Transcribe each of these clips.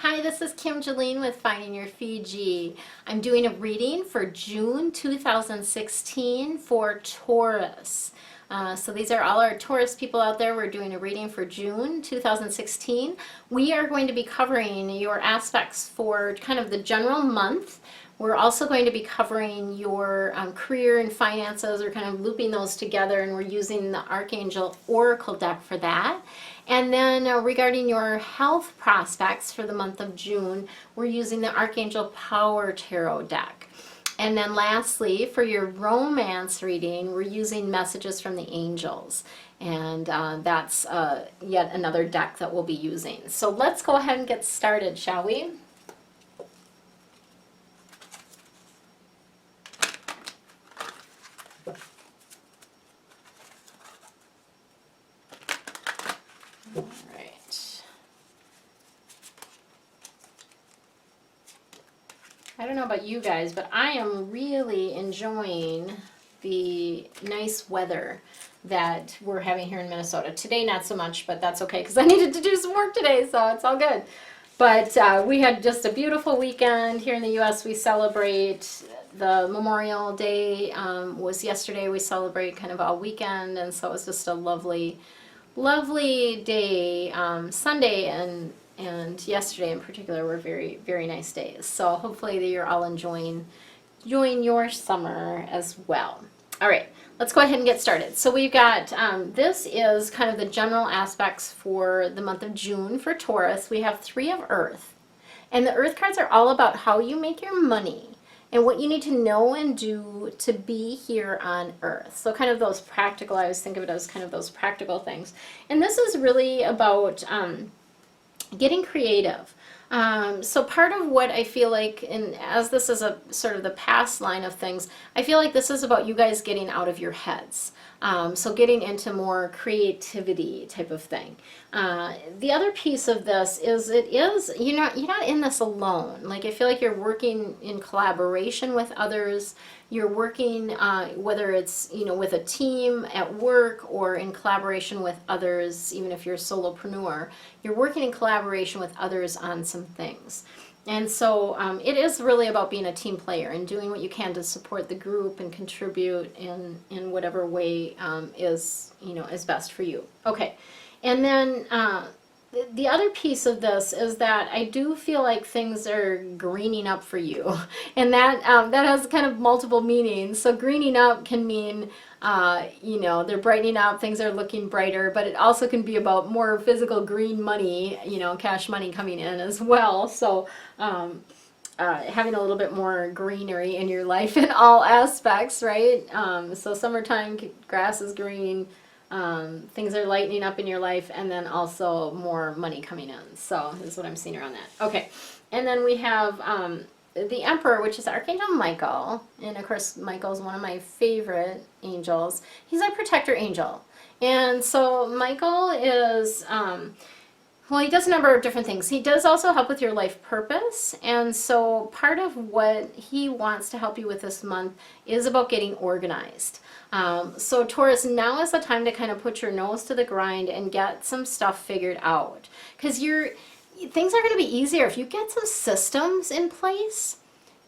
Hi, this is Kim Jolene with Finding Your Fiji. I'm doing a reading for June 2016 for Taurus. So these are all our Taurus people out there. We're doing a reading for June 2016. We are going to be covering your aspects for kind of the general month. We're also going to be covering your career and finances. We're kind of looping those together, and we're using the Archangel Oracle deck for that. And then regarding your health prospects for the month of June, we're using the Archangel Power Tarot deck. And then lastly, for your romance reading, we're using messages from the angels. And that's yet another deck that we'll be using. So let's go ahead and get started, shall we? All right. I don't know about you guys, but I am really enjoying the nice weather that we're having here in Minnesota. Today, not so much, but that's okay because I needed to do some work today, so it's all good. But we had just a beautiful weekend. Here in the U.S., we celebrate the Memorial Day was yesterday. We celebrate kind of all weekend, and so it was just a lovely day. Sunday and yesterday in particular were very, very nice days. So hopefully you're all enjoying your summer as well. All right, let's go ahead and get started. So we've got, this is kind of the general aspects for the month of June for Taurus. We have 3 of Earth. And the Earth cards are all about how you make your money and what you need to know and do to be here on Earth. So kind of those practical, I always think of it as kind of those practical things. And this is really about getting creative. So part of what I feel like, and as this is a sort of the past line of things, I feel like this is about you guys getting out of your heads. So getting into more creativity type of thing. The other piece of this is you're not in this alone. Like I feel like you're working in collaboration with others. You're working whether it's with a team at work or in collaboration with others. Even if you're a solopreneur, you're working in collaboration with others on some things. And so it is really about being a team player and doing what you can to support the group and contribute in whatever way is best for you. Okay, and then the other piece of this is that I do feel like things are greening up for you, and that has kind of multiple meanings. So greening up can mean they're brightening up, things are looking brighter, but it also can be about more physical green money, cash money coming in as well. So having a little bit more greenery in your life in all aspects, right? So summertime, grass is green, things are lightening up in your life, and then also more money coming in. So this is what I'm seeing around that. Okay, and then we have the Emperor, which is Archangel Michael, and of course Michael is one of my favorite angels. He's our protector angel, and so Michael is he does a number of different things. He does also help with your life purpose, and so part of what he wants to help you with this month is about getting organized. So Taurus, now is the time to kind of put your nose to the grind and get some stuff figured out, because things are going to be easier if you get some systems in place.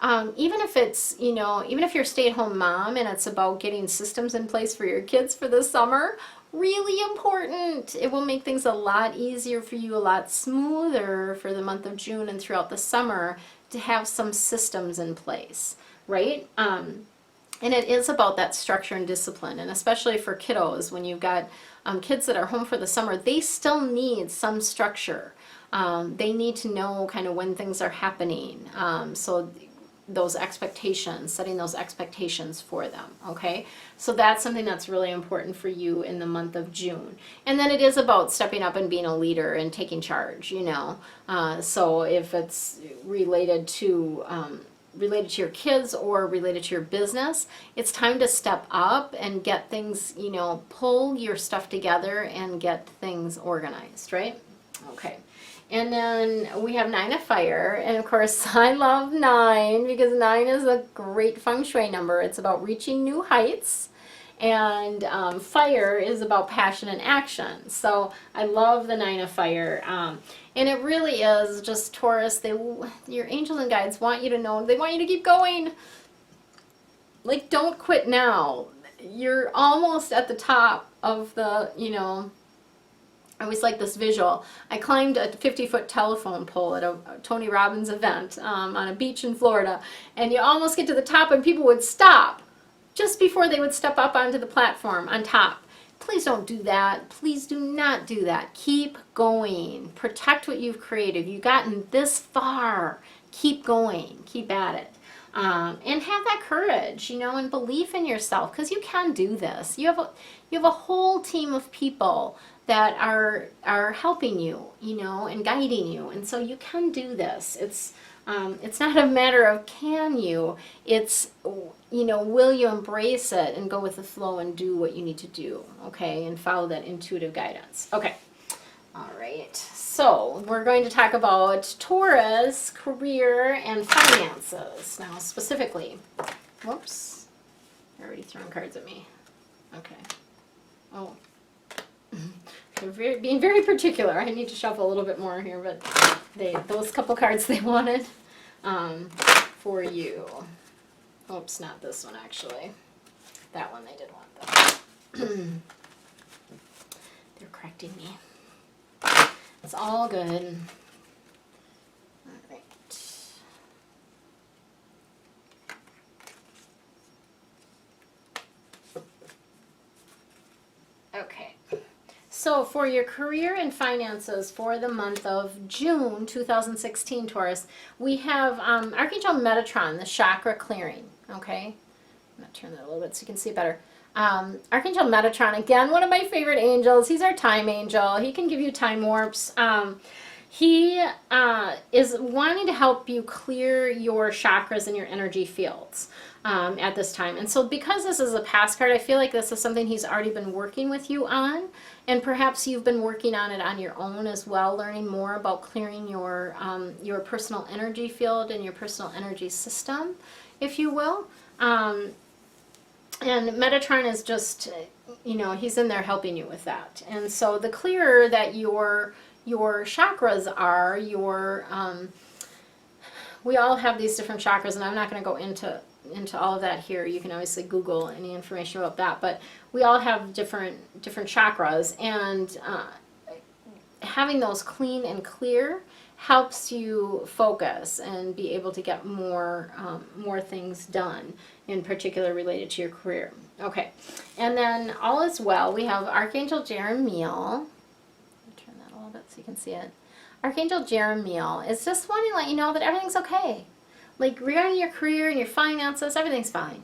Even if it's, even if you're a stay-at-home mom and it's about getting systems in place for your kids for the summer, really important. It will make things a lot easier for you, a lot smoother for the month of June and throughout the summer to have some systems in place, right? And it is about that structure and discipline, and especially for kiddos, when you've got kids that are home for the summer, they still need some structure. They need to know kind of when things are happening. So those expectations, setting those expectations for them, okay? So that's something that's really important for you in the month of June. And then it is about stepping up and being a leader and taking charge, So if it's related to your kids or related to your business, it's time to step up and get things, pull your stuff together and get things organized, right? Okay. And then we have 9 of Fire, and of course I love 9 because 9 is a great feng shui number. It's about reaching new heights, And fire is about passion and action. So I love the 9 of fire. And it really is just Taurus, your angels and guides want you to know, they want you to keep going. Like, don't quit now. You're almost at the top of the, I always like this visual. I climbed a 50-foot telephone pole at a Tony Robbins event on a beach in Florida, and you almost get to the top and people would stop just before they would step up onto the platform on top. Please don't do that. Please do not do that. Keep going. Protect what you've created. You've gotten this far. Keep going. Keep at it. And have that courage, and belief in yourself, because you can do this. You have a whole team of people that are helping you, and guiding you, and so you can do this. It's not a matter of can you. It's will you embrace it and go with the flow and do what you need to do, okay, and follow that intuitive guidance. Okay. All right, so we're going to talk about Taurus, career, and finances. Now, specifically, whoops, they're already throwing cards at me. Okay. Oh, they're being very particular. I need to shuffle a little bit more here, but those couple cards they wanted for you. Oops, not this one, actually. That one they did want, though. They're correcting me. It's all good. All right. Okay. So for your career and finances for the month of June 2016, Taurus, we have Archangel Metatron, the chakra clearing. Okay. I'm going to turn that a little bit so you can see it better. Archangel Metatron, again, one of my favorite angels. He's our time angel. He can give you time warps. He is wanting to help you clear your chakras and your energy fields at this time. And so because this is a past card, I feel like this is something he's already been working with you on. And perhaps you've been working on it on your own as well, learning more about clearing your personal energy field and your personal energy system, if you will. And Metatron is just, he's in there helping you with that. And so the clearer that your chakras are, we all have these different chakras, and I'm not going to go into all of that here. You can obviously Google any information about that, but we all have different chakras, and having those clean and clear helps you focus and be able to get more things done, in particular related to your career. Okay, and then all is well. We have Archangel Jeremiel. Turn that a little bit so you can see it. Archangel Jeremiel is just wanting to let you know that everything's okay. Like, regarding your career and your finances, everything's fine.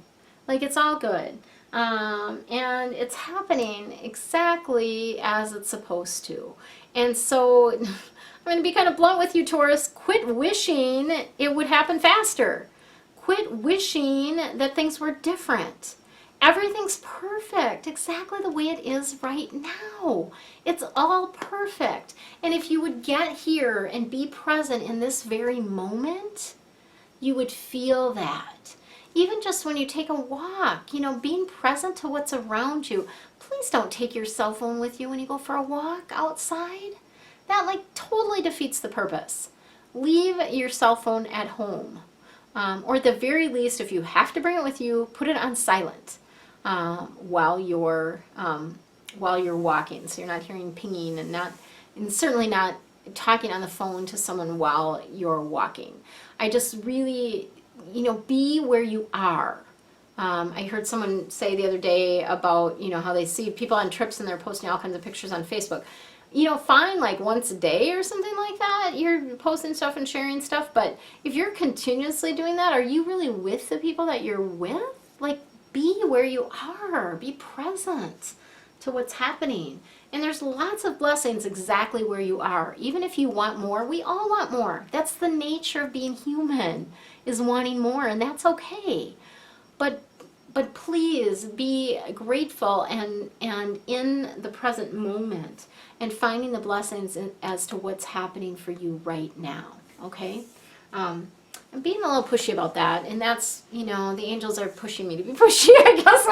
Like, it's all good. And it's happening exactly as it's supposed to. And so I'm going to be kind of blunt with you, Taurus. Quit wishing it would happen faster. Quit wishing that things were different. Everything's perfect, exactly the way it is right now. It's all perfect. And if you would get here and be present in this very moment, you would feel that. Even just when you take a walk, being present to what's around you. Please don't take your cell phone with you when you go for a walk outside. That totally defeats the purpose. Leave your cell phone at home. Or at the very least, if you have to bring it with you, put it on silent while you're walking, so you're not hearing pinging and certainly not talking on the phone to someone while you're walking. I just really, be where you are. I heard someone say the other day about, how they see people on trips and they're posting all kinds of pictures on Facebook. Fine, once a day or something like that, you're posting stuff and sharing stuff, but if you're continuously doing that, are you really with the people that you're with? Be where you are. Be present to what's happening. And there's lots of blessings exactly where you are. Even if you want more, we all want more. That's the nature of being human, is wanting more, and that's okay. But please be grateful and in the present moment and finding the blessings as to what's happening for you right now, okay? I'm being a little pushy about that, and that's, the angels are pushing me to be pushy. I guess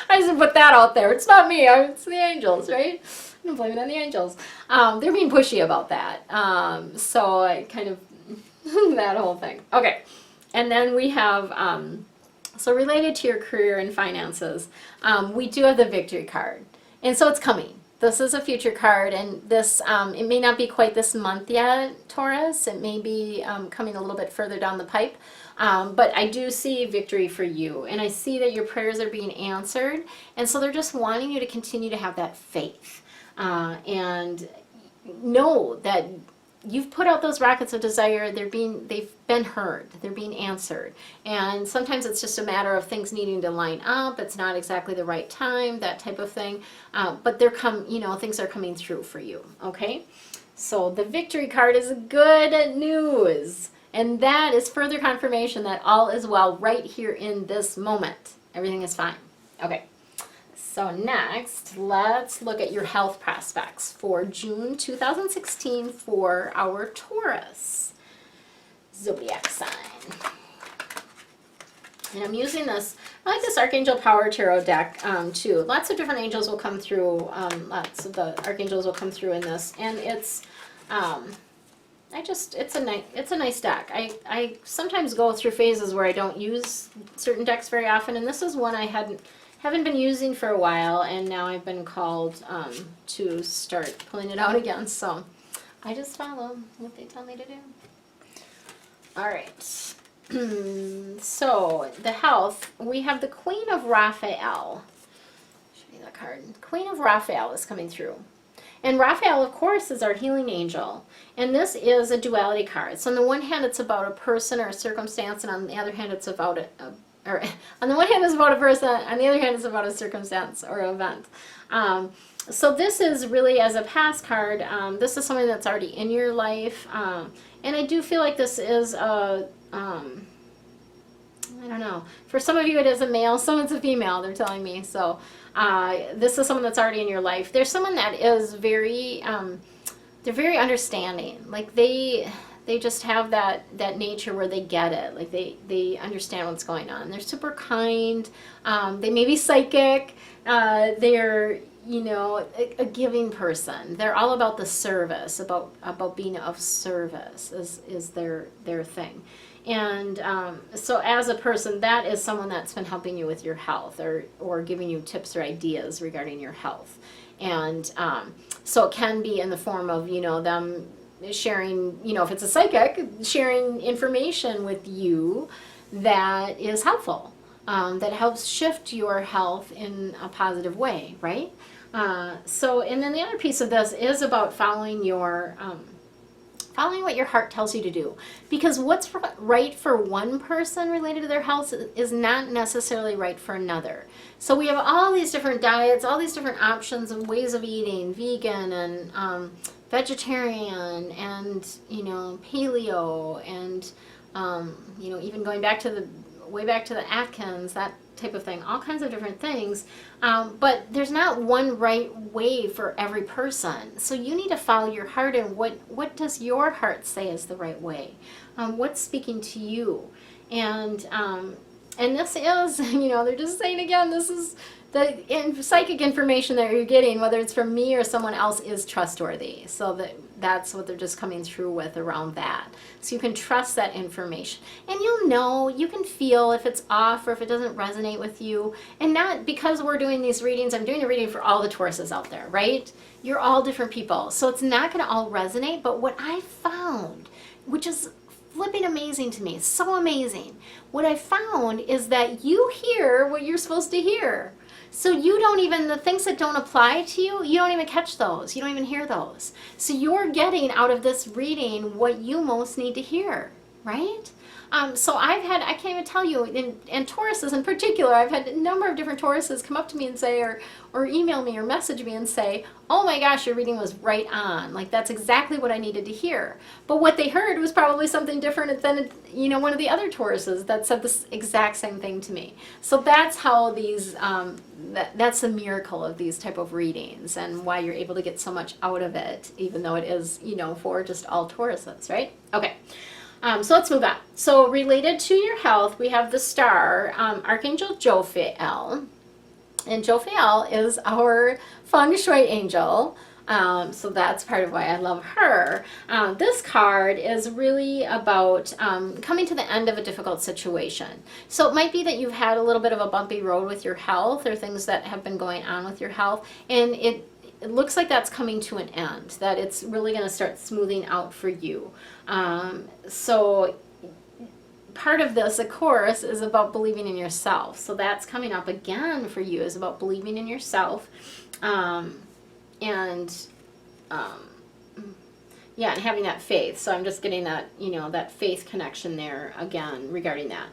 I just put that out there. It's not me, it's the angels, right? I'm gonna blame it on the angels. They're being pushy about that. So I kind of, that whole thing. Okay, and then we have, so related to your career and finances, we do have the victory card, and so it's coming. This is a future card, and this, it may not be quite this month yet, Taurus. It may be coming a little bit further down the pipe, but I do see victory for you, and I see that your prayers are being answered, and so they're just wanting you to continue to have that faith, and know that you've put out those rockets of desire. They've been heard. They're being answered. And sometimes it's just a matter of things needing to line up. It's not exactly the right time, that type of thing. But things are coming through for you. Okay? So the victory card is good news. And that is further confirmation that all is well right here in this moment. Everything is fine. Okay. So next, let's look at your health prospects for June 2016 for our Taurus zodiac sign. And I'm using this, I like this Archangel Power Tarot deck too. Lots of different angels will come through, lots of the archangels will come through in this. And it's, it's a nice deck. I sometimes go through phases where I don't use certain decks very often, and this is one I haven't been using for a while, and now I've been called to start pulling it out again, so I just follow what they tell me to do. All right, so the health, we have the Queen of Raphael. Show you that card. Queen of Raphael is coming through. And Raphael, of course, is our healing angel, and this is a duality card. So on the one hand, it's about a person or a circumstance, and on the other hand, it's about on the one hand, it's about a person, on the other hand, it's about a circumstance or event. So this is really, as a past card, this is something that's already in your life. And I do feel like this is I don't know. For some of you, it is a male, some it's a female, they're telling me. So this is someone that's already in your life. There's someone that is very, they're very understanding. Like they just have that nature where they get it. Like they understand what's going on. They're super kind. They may be psychic. They're, a giving person. They're all about the service, about being of service is their thing. And so as a person, that is someone that's been helping you with your health or giving you tips or ideas regarding your health. And so it can be in the form of, them sharing, if it's a psychic, sharing information with you that is helpful, that helps shift your health in a positive way, right? And then the other piece of this is about following what your heart tells you to do. Because what's right for one person related to their health is not necessarily right for another. So we have all these different diets, all these different options and ways of eating, vegan and vegetarian and, paleo and, even going back to way back to the Atkins, that type of thing, all kinds of different things. But there's not one right way for every person. So you need to follow your heart, and what does your heart say is the right way? What's speaking to you? And this is, they're just saying again, this is the psychic information that you're getting, whether it's from me or someone else, is trustworthy. So that's what they're just coming through with around that. So you can trust that information. And you can feel if it's off or if it doesn't resonate with you. And not because we're doing these readings, I'm doing a reading for all the Tauruses out there, right? You're all different people. So it's not going to all resonate. But what I found, which is flipping amazing to me, so amazing, what I found is that you hear what you're supposed to hear. So the things that don't apply to you, you don't even catch those. You don't even hear those. So you're getting out of this reading what you most need to hear, right? So I can't even tell you, and Tauruses in particular, I've had a number of different Tauruses come up to me and say, or email me or message me and say, oh my gosh, your reading was right on. Like, that's exactly what I needed to hear. But what they heard was probably something different than, one of the other Tauruses that said this exact same thing to me. So that's how these, that's the miracle of these type of readings and why you're able to get so much out of it, even though it is, for just all Tauruses, right? Okay. So let's move on. So related to your health, we have the star, Archangel Jophiel. And Jophiel is our feng shui angel. So that's part of why I love her. This card is really about coming to the end of a difficult situation. So it might be that you've had a little bit of a bumpy road with your health, or things that have been going on with your health, and it looks like that's coming to an end, that it's really going to start smoothing out for you. So part of this, of course, is about believing in yourself. So that's coming up again for you, is about believing in yourself. And yeah, and having that faith. So I'm just getting that, that faith connection there again regarding that.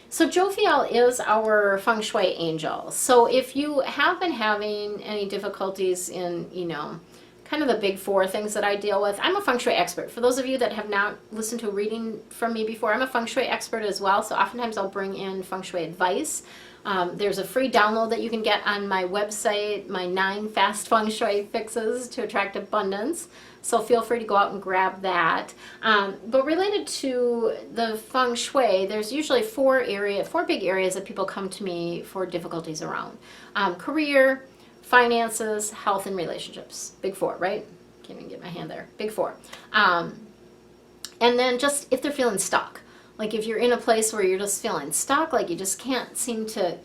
So Jophiel is our feng shui angel. So if you have been having any difficulties in, kind of the big four things that I deal with, I'm a feng shui expert. For those of you that have not listened to a reading from me before, I'm a feng shui expert as well. So oftentimes I'll bring in feng shui advice. There's a free download that you can get on my website, my 9 fast feng shui fixes to attract abundance. So feel free to go out and grab that. But related to the feng shui, there's usually four big areas that people come to me for difficulties around. Career, finances, health, and relationships. Big four, right? Can't even get my hand there. Big four. And then just if they're feeling stuck. Like if you're in a place where you're just feeling stuck, like you just can't seem to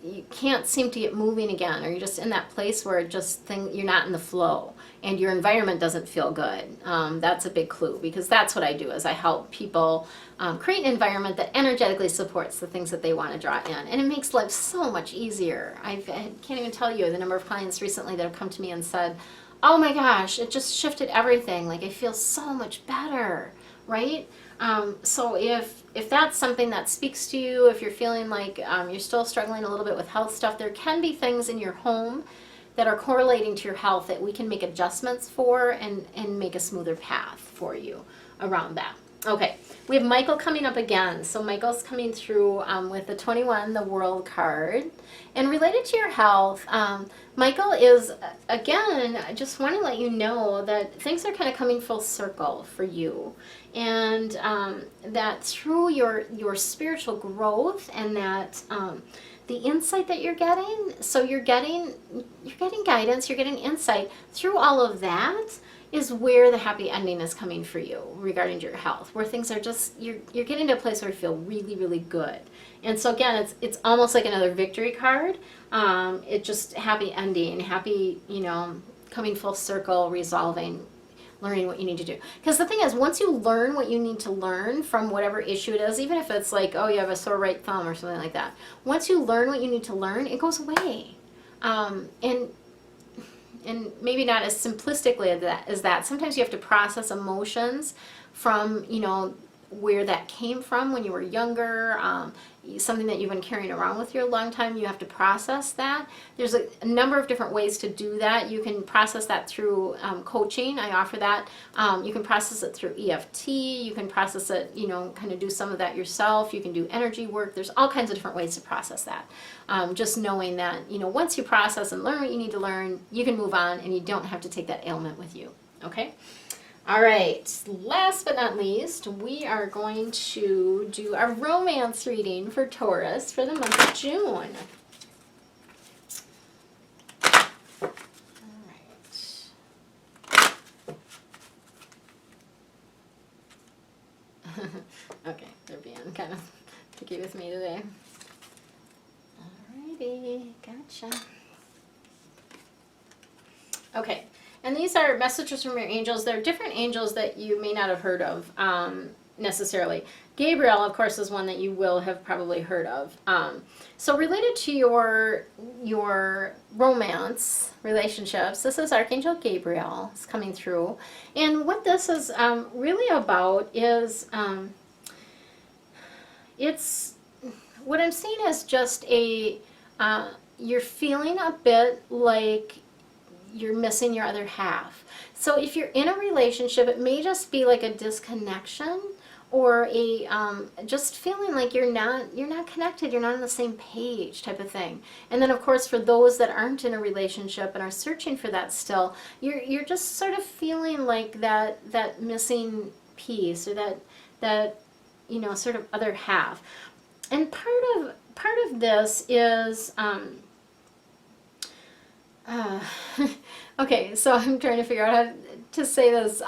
get moving again, or you're just in that place where you're not in the flow and your environment doesn't feel good. That's a big clue, because that's what I do, is I help people create an environment that energetically supports the things that they want to draw in, and it makes life so much easier. I can't even tell you the number of clients recently that have come to me and said, oh my gosh, it just shifted everything. Like I feel so much better, right? So if that's something that speaks to you, if you're feeling like you're still struggling a little bit with health stuff, there can be things in your home that are correlating to your health that we can make adjustments for and make a smoother path for you around that. Okay, we have Michael coming up again. So Michael's coming through with the 21, the World card. And related to your health, Michael is, again, I just want to let you know that things are kind of coming full circle for you. And that through your spiritual growth, and that the insight that you're getting, so you're getting guidance, you're getting insight through all of that, is where the happy ending is coming for you regarding your health, where things are just, you're getting to a place where you feel really, really good. And so again, it's almost like another victory card. It's just happy ending, happy, coming full circle, resolving, learning what you need to do. Because the thing is, once you learn what you need to learn from whatever issue it is, even if it's like, oh, you have a sore right thumb or something like that, once you learn what you need to learn, it goes away. And maybe not as simplistically as that. Sometimes you have to process emotions from, where that came from when you were younger, something that you've been carrying around with you a long time. You have to process that. There's a number of different ways to do that. You can process that through coaching. I offer that. You can process it through EFT. You can process it, kind of do some of that yourself. You can do energy work. There's all kinds of different ways to process that. Just knowing that, once you process and learn what you need to learn, you can move on, and you don't have to take that ailment with you. Okay? All right, last but not least, we are going to do our romance reading for Taurus for the month of June. All right. Okay, they're being kind of picky with me today. All righty, gotcha. Okay. And these are messages from your angels. They're different angels that you may not have heard of necessarily. Gabriel, of course, is one that you will have probably heard of. So related to your romance relationships, this is Archangel Gabriel. It's coming through. And what this is really about is, it's, what I'm seeing is just you're feeling a bit like you're missing your other half. So if you're in a relationship, it may just be like a disconnection, or a just feeling like you're not connected, you're not on the same page type of thing. And then of course, for those that aren't in a relationship and are searching for that still, you're just sort of feeling like that missing piece, or that sort of other half. And part of this is okay, so I'm trying to figure out how to say this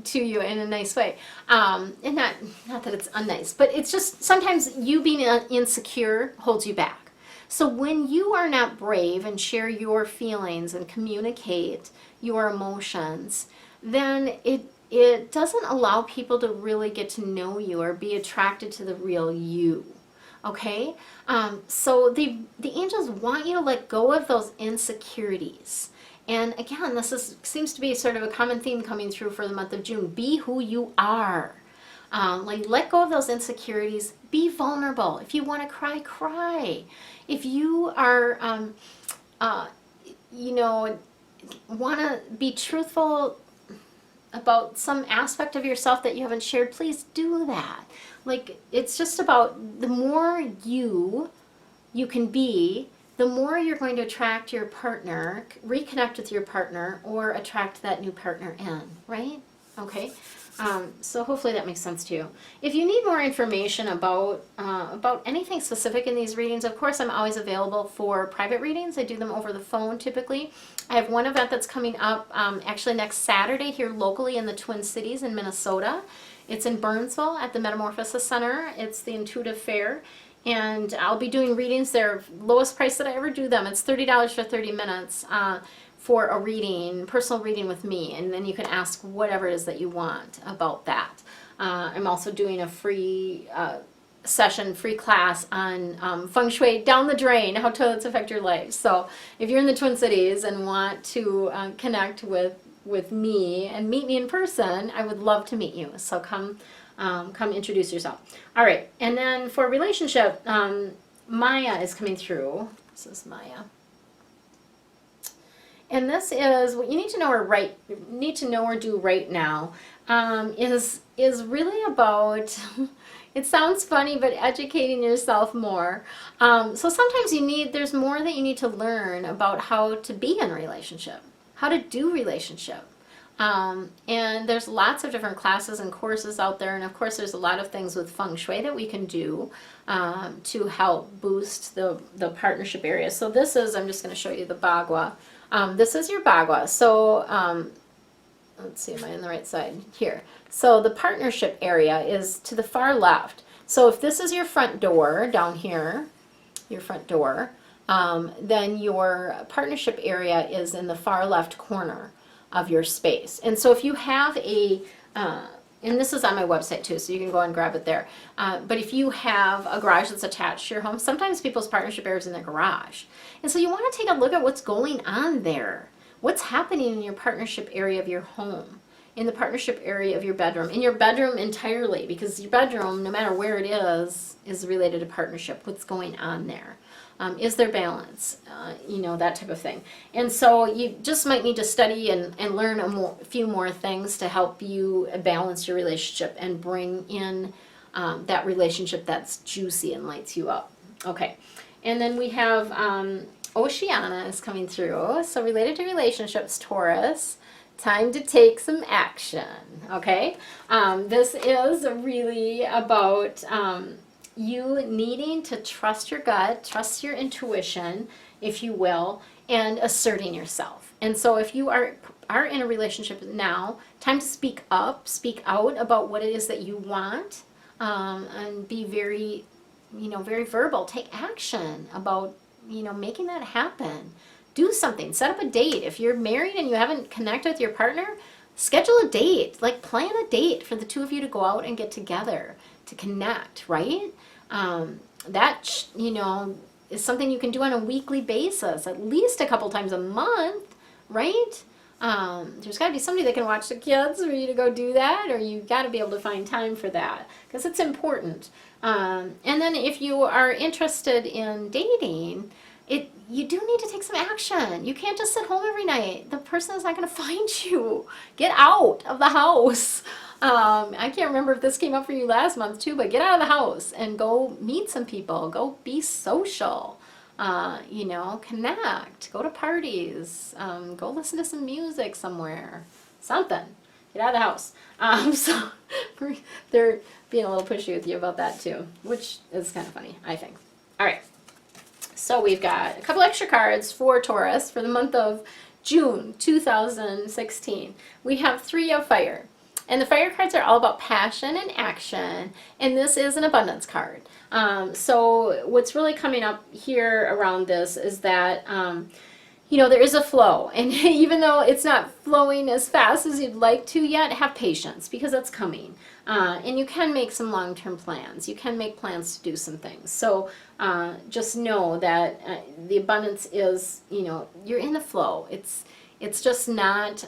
to you in a nice way, and not that it's unnice, but it's just sometimes you being insecure holds you back. So when you are not brave and share your feelings and communicate your emotions, then it doesn't allow people to really get to know you or be attracted to the real you. Okay? So the angels want you to let go of those insecurities. And again, seems to be sort of a common theme coming through for the month of June. Be who you are. Let go of those insecurities. Be vulnerable. If you want to cry, cry. If you are, want to be truthful about some aspect of yourself that you haven't shared, please do that. It's just about the more you can be, the more you're going to attract your partner, reconnect with your partner, or attract that new partner in, right? Okay. So hopefully that makes sense to you. If you need more information about anything specific in these readings, of course, I'm always available for private readings. I do them over the phone typically. I have one event that's coming up actually next Saturday here locally in the Twin Cities in Minnesota. It's in Burnsville at the Metamorphosis Center. It's the Intuitive Fair. And I'll be doing readings there, lowest price that I ever do them. It's $30 for 30 minutes for a reading, personal reading with me. And then you can ask whatever it is that you want about that. I'm also doing a free session, free class on feng shui down the drain, how toilets affect your life. So if you're in the Twin Cities and want to connect with me and meet me in person, I would love to meet you. So come introduce yourself. All right, and then for relationship, Maya is coming through. This is Maya. And this is what you need to know or do right now. Is really about. It sounds funny, but educating yourself more. So sometimes there's more that you need to learn about how to be in a relationship, how to do relationship. And there's lots of different classes and courses out there. And of course, there's a lot of things with feng shui that we can do to help boost the partnership area. So this is, I'm just going to show you the Bagua. This is your Bagua. So let's see, am I on the right side? Here. So the partnership area is to the far left. So if this is your front door down here, your front door, then your partnership area is in the far left corner of your space. And so if you have and this is on my website too, so you can go and grab it there. But if you have a garage that's attached to your home, sometimes people's partnership area is in their garage. And so you want to take a look at what's going on there. What's happening in your partnership area of your home, in the partnership area of your bedroom, in your bedroom entirely, because your bedroom, no matter where it is related to partnership. What's going on there? Is there balance? That type of thing. And so you just might need to study and learn a few more things to help you balance your relationship and bring in that relationship that's juicy and lights you up. Okay. And then we have Oceana is coming through. So related to relationships, Taurus. Time to take some action. Okay. This is really about you needing to trust your gut, trust your intuition, if you will, and asserting yourself. And so if you are in a relationship now, time to speak up, speak out about what it is that you want, and be very, very verbal. Take action about, making that happen. Do something. Set up a date. If you're married and you haven't connected with your partner, schedule a date. Plan a date for the two of you to go out and get together, to connect, right? That, is something you can do on a weekly basis, at least a couple times a month, right? There's got to be somebody that can watch the kids for you to go do that, or you got to be able to find time for that, because it's important. And then if you are interested in dating, you do need to take some action. You can't just sit home every night. The person is not going to find you. Get out of the house. I can't remember if this came up for you last month too, but get out of the house and go meet some people. Go be social. Connect. Go to parties. Go listen to some music somewhere. Something. Get out of the house. So they're being a little pushy with you about that too, which is kind of funny, I think. All right. So we've got a couple extra cards for Taurus for the month of June 2016. We have 3 of fire. And the fire cards are all about passion and action. And this is an abundance card. So what's really coming up here around this is that, you know, there is a flow. And even though it's not flowing as fast as you'd like to yet, have patience because it's coming. And you can make some long-term plans. You can make plans to do some things. So just know that the abundance is, you know, you're in the flow. It's just not,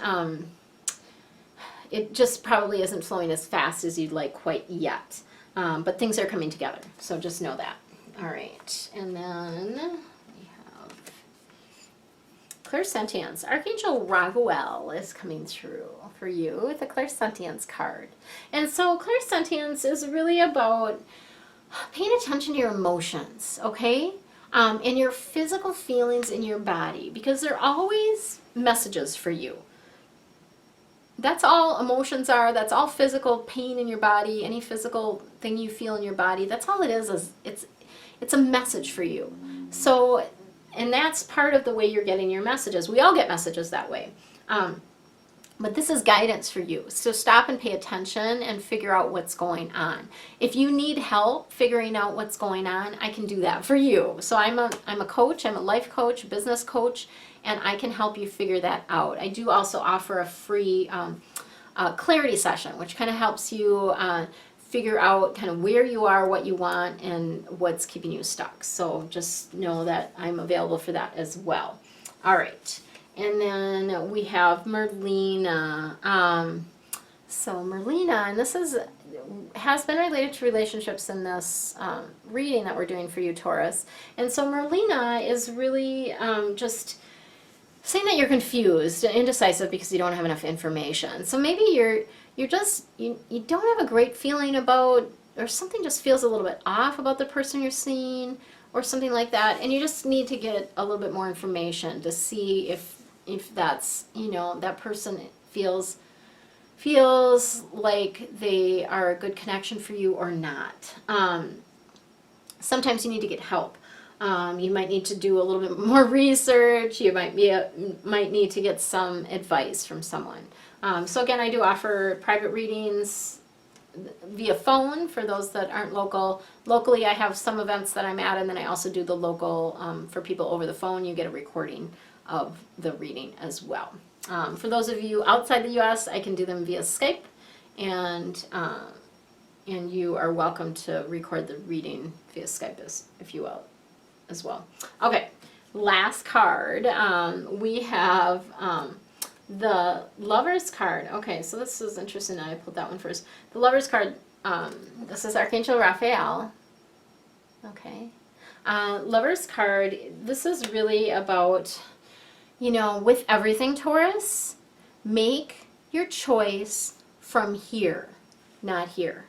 it just probably isn't flowing as fast as you'd like quite yet. But things are coming together. So just know that. All right. And then Clairsentience. Archangel Raguel is coming through for you with the Clairsentience card. And so Clairsentience is really about paying attention to your emotions, okay? And your physical feelings in your body, because they're always messages for you. That's all emotions are. That's all physical pain in your body, any physical thing you feel in your body. That's all it is it's a message for you. So, and that's part of the way you're getting your messages. We all get messages that way. But this is guidance for you. So stop and pay attention and figure out what's going on. If you need help figuring out what's going on, I can do that for you. So I'm a coach, I'm a life coach, business coach, and I can help you figure that out. I do also offer a free clarity session, which kind of helps you figure out kind of where you are, what you want, and what's keeping you stuck. So just know that I'm available for that as well. All right. And then we have Merlina. So Merlina, and this has been related to relationships in this reading that we're doing for you, Taurus. And so Merlina is really just saying that you're confused and indecisive because you don't have enough information. So maybe you don't have a great feeling about, or something just feels a little bit off about the person you're seeing, or something like that, and you just need to get a little bit more information to see if that's, you know, that person feels like they are a good connection for you or not. Sometimes you need to get help. You might need to do a little bit more research. You might need to get some advice from someone. So again, I do offer private readings via phone for those that aren't local. Locally, I have some events that I'm at, and then I also do the local for people over the phone. You get a recording of the reading as well. For those of you outside the U.S., I can do them via Skype, and you are welcome to record the reading via Skype if you will as well. Okay, last card. We have the Lover's card. Okay, so this is interesting. I pulled that one first. The Lover's card, this is Archangel Raphael. Okay. Lover's card, this is really about, you know, with everything, Taurus, make your choice from here, not here.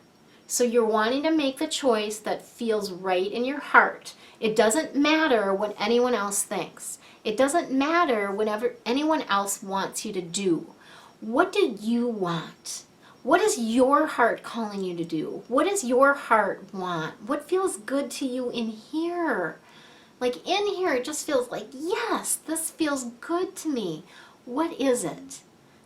So you're wanting to make the choice that feels right in your heart. It doesn't matter what anyone else thinks. It doesn't matter whatever anyone else wants you to do. What do you want? What is your heart calling you to do? What does your heart want? What feels good to you in here? Like in here, it just feels like, yes, this feels good to me. What is it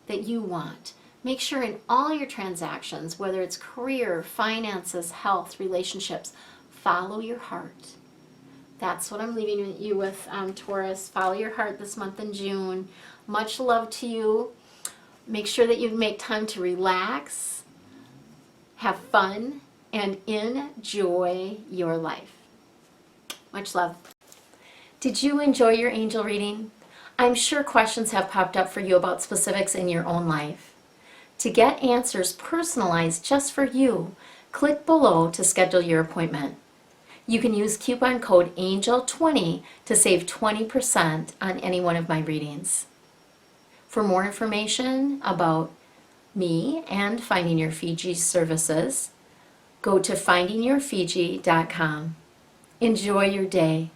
that you want? Make sure in all your transactions, whether it's career, finances, health, relationships, follow your heart. That's what I'm leaving you with, Taurus. Follow your heart this month in June. Much love to you. Make sure that you make time to relax, have fun, and enjoy your life. Much love. Did you enjoy your angel reading? I'm sure questions have popped up for you about specifics in your own life. To get answers personalized just for you, click below to schedule your appointment. You can use coupon code ANGEL20 to save 20% on any one of my readings. For more information about me and Finding Your Fiji services, go to findingyourfiji.com. Enjoy your day.